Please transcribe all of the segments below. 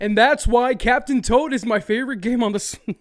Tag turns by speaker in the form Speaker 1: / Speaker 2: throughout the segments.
Speaker 1: And that's why Captain Toad is my favorite game on the...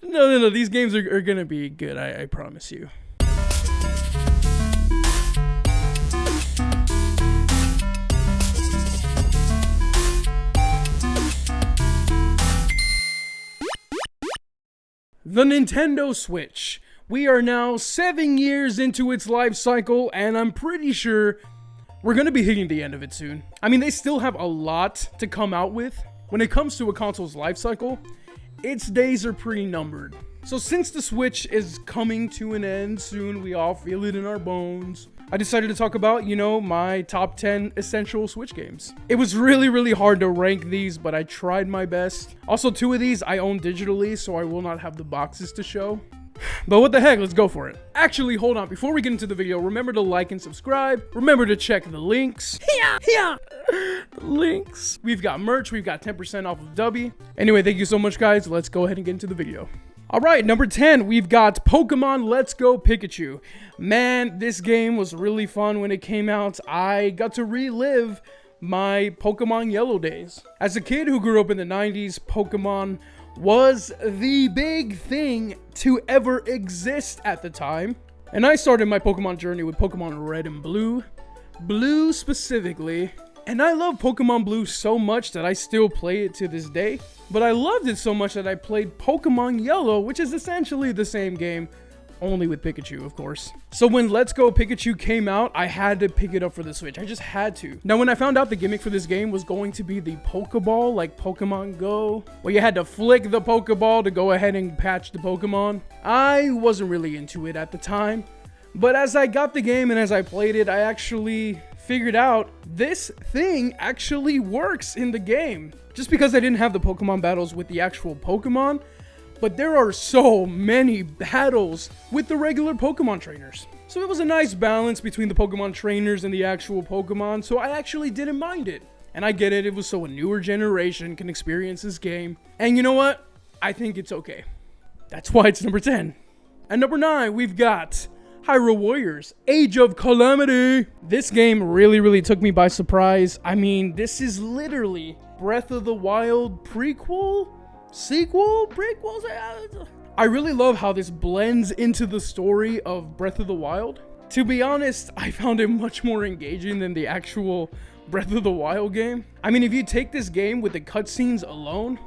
Speaker 1: No, these games are gonna be good, I promise you. The Nintendo Switch. We are now 7 years into its life cycle, and I'm pretty sure we're going to be hitting the end of it soon. I mean, they still have a lot to come out with. When it comes to a console's life cycle, its days are pretty numbered. So since the Switch is coming to an end soon, we all feel it in our bones, I decided to talk about, my top 10 essential Switch games. It was really hard to rank these, but I tried my best. Also, 2 of these I own digitally, so I will not have the boxes to show. But what the heck, let's go for it. Actually, hold on, before we get into the video, remember to like and subscribe. Remember to check the links. Links. We've got merch, we've got 10% off of W. Anyway, thank you so much, guys. Let's go ahead and get into the video. Alright, number 10, we've got Pokemon Let's Go Pikachu. Man, this game was really fun when it came out. I got to relive my Pokemon Yellow days. As a kid who grew up in the 90s, Pokemon was the big thing to ever exist at the time. And I started my Pokemon journey with Pokemon Red and Blue. Blue specifically. And I love Pokemon Blue so much that I still play it to this day. But I loved it so much that I played Pokemon Yellow, which is essentially the same game, only with Pikachu, of course. So when Let's Go Pikachu came out, I had to pick it up for the Switch. I just had to. Now, when I found out the gimmick for this game was going to be the Pokeball, like Pokemon Go, where you had to flick the Pokeball to go ahead and patch the Pokemon, I wasn't really into it at the time. But as I got the game and as I played it, I actually figured out this thing actually works in the game. Just because I didn't have the Pokemon battles with the actual Pokemon, but there are so many battles with the regular Pokemon trainers. So it was a nice balance between the Pokemon trainers and the actual Pokemon, so I actually didn't mind it. And I get it, it was so a newer generation can experience this game. And you know what? I think it's okay. That's why it's number 10. At number 9, we've got Hyrule Warriors, Age of Calamity. This game really took me by surprise. I mean, this is literally Breath of the Wild prequel? Sequel? Prequels? I really love how this blends into the story of Breath of the Wild. To be honest, I found it much more engaging than the actual Breath of the Wild game. I mean, if you take this game with the cutscenes alone,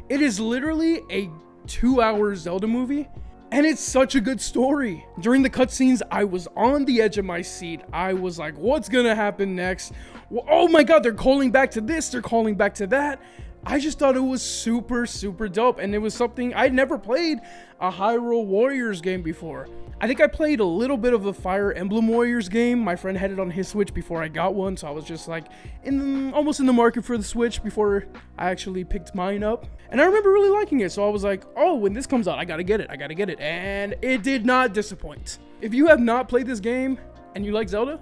Speaker 1: it is literally a 2-hour Zelda movie. And it's such a good story. During the cutscenes, I was on the edge of my seat. I was like, what's gonna happen next? Well, oh my god, they're calling back to this, they're calling back to that. I just thought it was super dope, and it was something I'd never played a Hyrule Warriors game before. I think I played a little bit of the Fire Emblem Warriors game. My friend had it on his Switch before I got one, so I was just like almost in the market for the Switch before I actually picked mine up. And I remember really liking it, so I was like, oh, when this comes out, I gotta get it, and it did not disappoint. If you have not played this game and you like Zelda,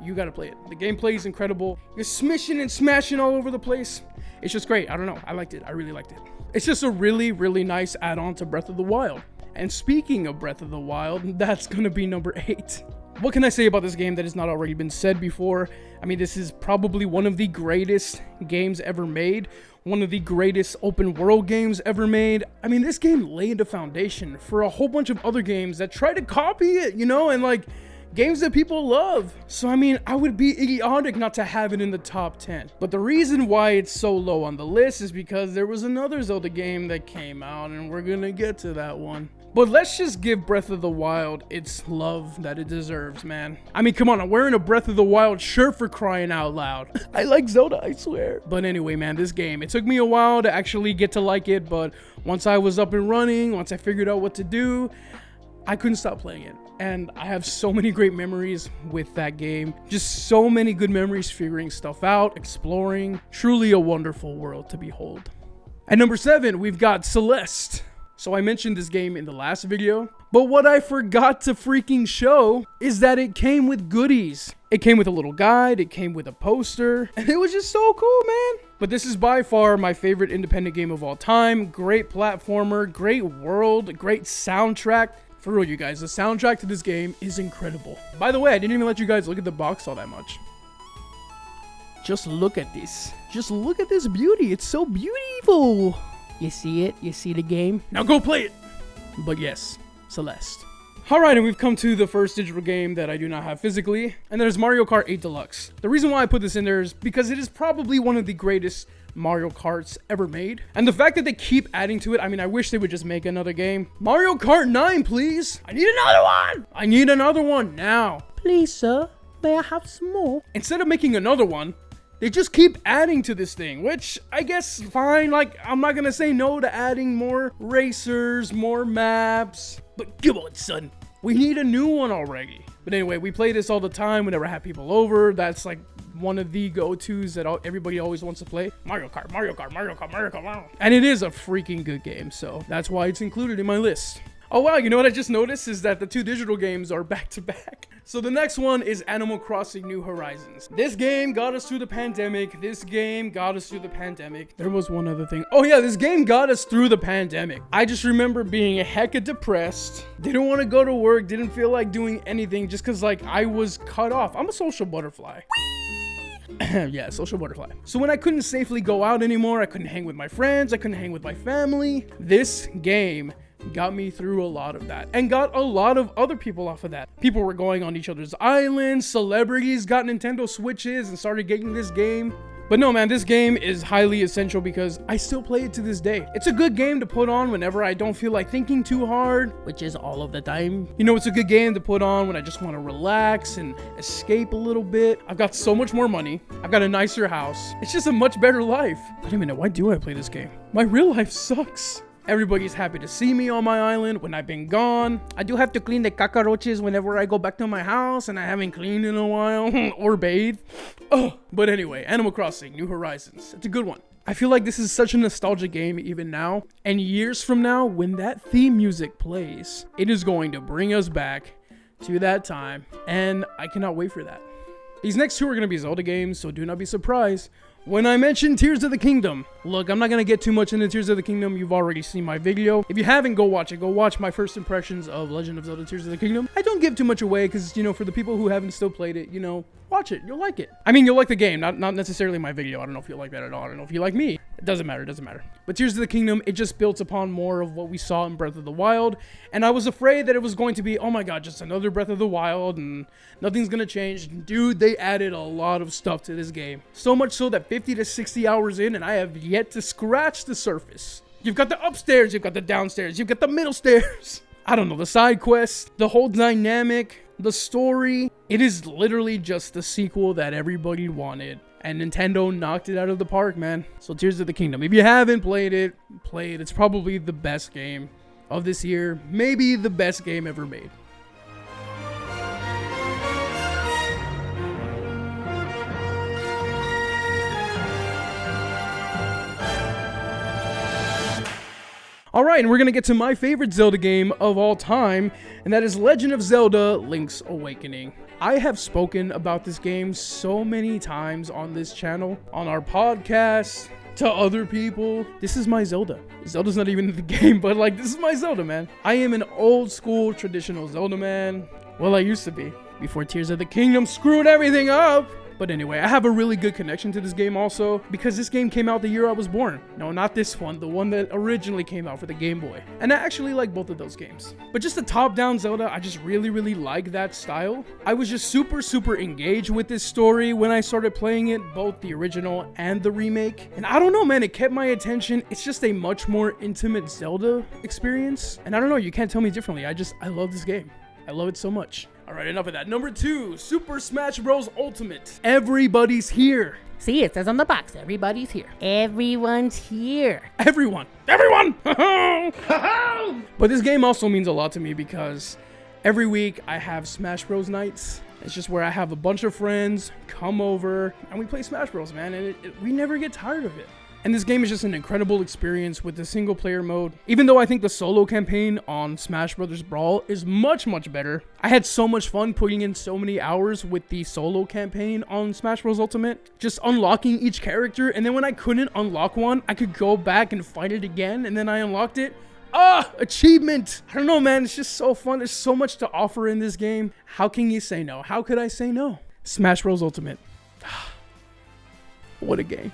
Speaker 1: you gotta play it. The gameplay is incredible. You're smishing and smashing all over the place. It's just great. I don't know. I liked it. I really liked it. It's just a really nice add-on to Breath of the Wild. And speaking of Breath of the Wild, that's gonna be number 8. What can I say about this game that has not already been said before? I mean, this is probably one of the greatest games ever made. One of the greatest open world games ever made. I mean, this game laid the foundation for a whole bunch of other games that try to copy it, and like games that people love. So I mean, I would be idiotic not to have it in the top 10. But the reason why it's so low on the list is because there was another Zelda game that came out, and we're gonna get to that one. But let's just give Breath of the Wild its love that it deserves, man. I mean, come on, I'm wearing a Breath of the Wild shirt for crying out loud. I like Zelda, I swear. But anyway, man, this game, it took me a while to actually get to like it, but once I was up and running, once I figured out what to do, I couldn't stop playing it. And I have so many great memories with that game. Just so many good memories figuring stuff out, exploring. Truly a wonderful world to behold. At number 7, we've got Celeste. So I mentioned this game in the last video, but what I forgot to freaking show is that it came with goodies. It came with a little guide, it came with a poster, and it was just so cool, man. But this is by far my favorite independent game of all time. Great platformer, great world, great soundtrack. For real, you guys, the soundtrack to this game is incredible. By the way, I didn't even let you guys look at the box all that much. Just look at this. Just look at this beauty. It's so beautiful. You see it? You see the game? Now go play it. But yes, Celeste. Alright, and we've come to the first digital game that I do not have physically, and that is Mario Kart 8 Deluxe. The reason why I put this in there is because it is probably one of the greatest Mario Karts ever made. And the fact that they keep adding to it, I mean, I wish they would just make another game. Mario Kart 9, please! I need another one! I need another one now! Please, sir, may I have some more? Instead of making another one, they just keep adding to this thing, which I guess fine. Like, I'm not gonna say no to adding more racers, more maps, but come on, son. We need a new one already. But anyway, we play this all the time whenever I have people over. That's like one of the go-tos that everybody always wants to play. Mario Kart, Mario Kart, Mario Kart, Mario Kart. And it is a freaking good game, so that's why it's included in my list. Oh wow, you know what I just noticed is that the two digital games are back to back. So the next one is Animal Crossing New Horizons. This game got us through the pandemic. There was one other thing. Oh yeah, this game got us through the pandemic. I just remember being hecka depressed. Didn't want to go to work. Didn't feel like doing anything just because like I was cut off. I'm a social butterfly. Yeah, social butterfly. So when I couldn't safely go out anymore, I couldn't hang with my friends, I couldn't hang with my family, this game got me through a lot of that and got a lot of other people off of that. People were going on each other's islands, celebrities got Nintendo Switches and started getting this game. But no, man, this game is highly essential because I still play it to this day. It's a good game to put on whenever I don't feel like thinking too hard, which is all of the time. You know, it's a good game to put on when I just want to relax and escape a little bit. I've got so much more money. I've got a nicer house. It's just a much better life. Wait a minute, why do I play this game? My real life sucks. Everybody's happy to see me on my island when I've been gone. I do have to clean the cockroaches whenever I go back to my house, and I haven't cleaned in a while or bathed. Oh, but anyway, Animal Crossing New Horizons. It's a good one. I feel like this is such a nostalgic game even now, and years from now, when that theme music plays, it is going to bring us back to that time, and I cannot wait for that. These next two are going to be Zelda games, so do not be surprised when I mention Tears of the Kingdom. Look, I'm not going to get too much into Tears of the Kingdom. You've already seen my video. If you haven't, go watch it. Go watch my first impressions of Legend of Zelda Tears of the Kingdom. I don't give too much away because, you know, for the people who haven't still played it, you know, watch it. You'll like it. I mean, you'll like the game, not necessarily my video. I don't know if you'll like that at all. I don't know if you like me. It doesn't matter. It doesn't matter. But Tears of the Kingdom, it just builds upon more of what we saw in Breath of the Wild. And I was afraid that it was going to be, oh my god, just another Breath of the Wild and nothing's going to change. Dude, they added a lot of stuff to this game. So much so that 50 to 60 hours in and I have yet to scratch the surface. You've got the upstairs, you've got the downstairs, you've got the middle stairs. I don't know, the side quests, the whole dynamic, the story. It is literally just the sequel that everybody wanted. And Nintendo knocked it out of the park, man. So Tears of the Kingdom. If you haven't played it, play it. It's probably the best game of this year. Maybe the best game ever made. Alright, and we're going to get to my favorite Zelda game of all time, and that is Legend of Zelda Link's Awakening. I have spoken about this game so many times on this channel, on our podcast, to other people. This is my Zelda. Zelda's not even in the game, but like, this is my Zelda, man. I am an old school traditional Zelda man. Well, I used to be, before Tears of the Kingdom screwed everything up. But anyway, I have a really good connection to this game also, because this game came out the year I was born. No, not this one, the one that originally came out for the Game Boy. And I actually like both of those games. But just the top-down Zelda, I just really like that style. I was just super engaged with this story when I started playing it, both the original and the remake. And I don't know, man, it kept my attention. It's just a much more intimate Zelda experience. And I don't know, you can't tell me differently. I love this game. I love it so much. Alright, enough of that. Number 2, Super Smash Bros. Ultimate. Everybody's here.
Speaker 2: See, it says on the box, everybody's here. Everyone's here.
Speaker 1: Everyone! But this game also means a lot to me because every week I have Smash Bros. Nights. It's just where I have a bunch of friends come over and we play Smash Bros, man, and we never get tired of it. And this game is just an incredible experience with the single player mode. Even though I think the solo campaign on Smash Bros. Brawl is much better. I had so much fun putting in so many hours with the solo campaign on Smash Bros. Ultimate. Just unlocking each character, and then when I couldn't unlock one, I could go back and fight it again, and then I unlocked it. Ah, achievement. I don't know, man. It's just so fun. There's so much to offer in this game. How can you say no? How could I say no? Smash Bros. Ultimate. What a game.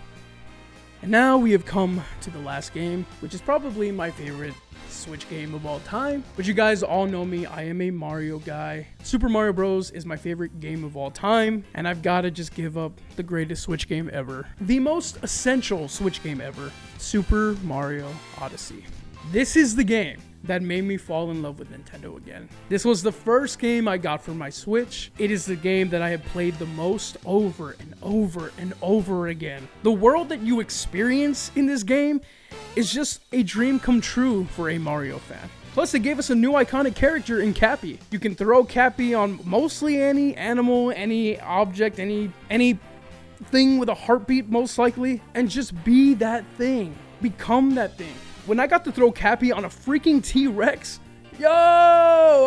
Speaker 1: And now we have come to the last game, which is probably my favorite Switch game of all time. But you guys all know me, I am a Mario guy. Super Mario Bros. Is my favorite game of all time, and I've got to just give up the greatest Switch game ever. The most essential Switch game ever, Super Mario Odyssey. This is the game that made me fall in love with Nintendo again. This was the first game I got for my Switch. It is the game that I have played the most over and over and over again. The world that you experience in this game is just a dream come true for a Mario fan. Plus, they gave us a new iconic character in Cappy. You can throw Cappy on mostly any animal, any object, any thing with a heartbeat most likely, and just be that thing. Become that thing. When I got to throw Cappy on a freaking T-Rex, yo,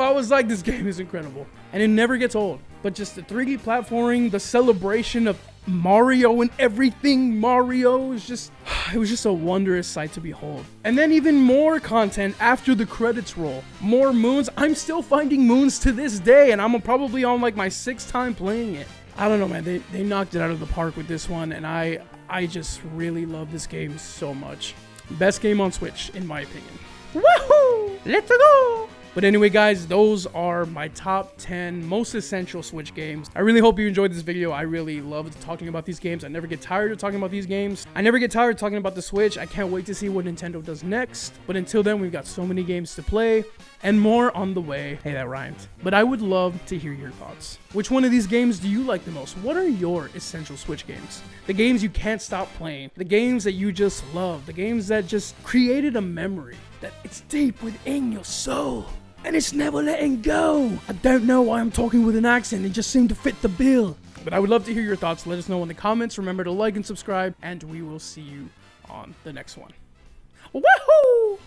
Speaker 1: I was like, this game is incredible. And it never gets old. But just the 3D platforming, the celebration of Mario and everything Mario is just, it was just a wondrous sight to behold. And then even more content after the credits roll. More moons. I'm still finding moons to this day, and I'm probably on like my 6th time playing it. I don't know, man. They knocked it out of the park with this one, and I just really love this game so much. Best game on Switch, in my opinion. Woohoo! Let's go! But anyway, guys, those are my top 10 most essential Switch games. I really hope you enjoyed this video. I really loved talking about these games. I never get tired of talking about these games. I never get tired of talking about the Switch. I can't wait to see what Nintendo does next. But until then, we've got so many games to play and more on the way. Hey, that rhymed. But I would love to hear your thoughts. Which one of these games do you like the most? What are your essential Switch games? The games you can't stop playing. The games that you just love. The games that just created a memory. That it's deep within your soul. And it's never letting go. I don't know why I'm talking with an accent. It just seemed to fit the bill. But I would love to hear your thoughts. Let us know in the comments. Remember to like and subscribe. And we will see you on the next one. Woohoo!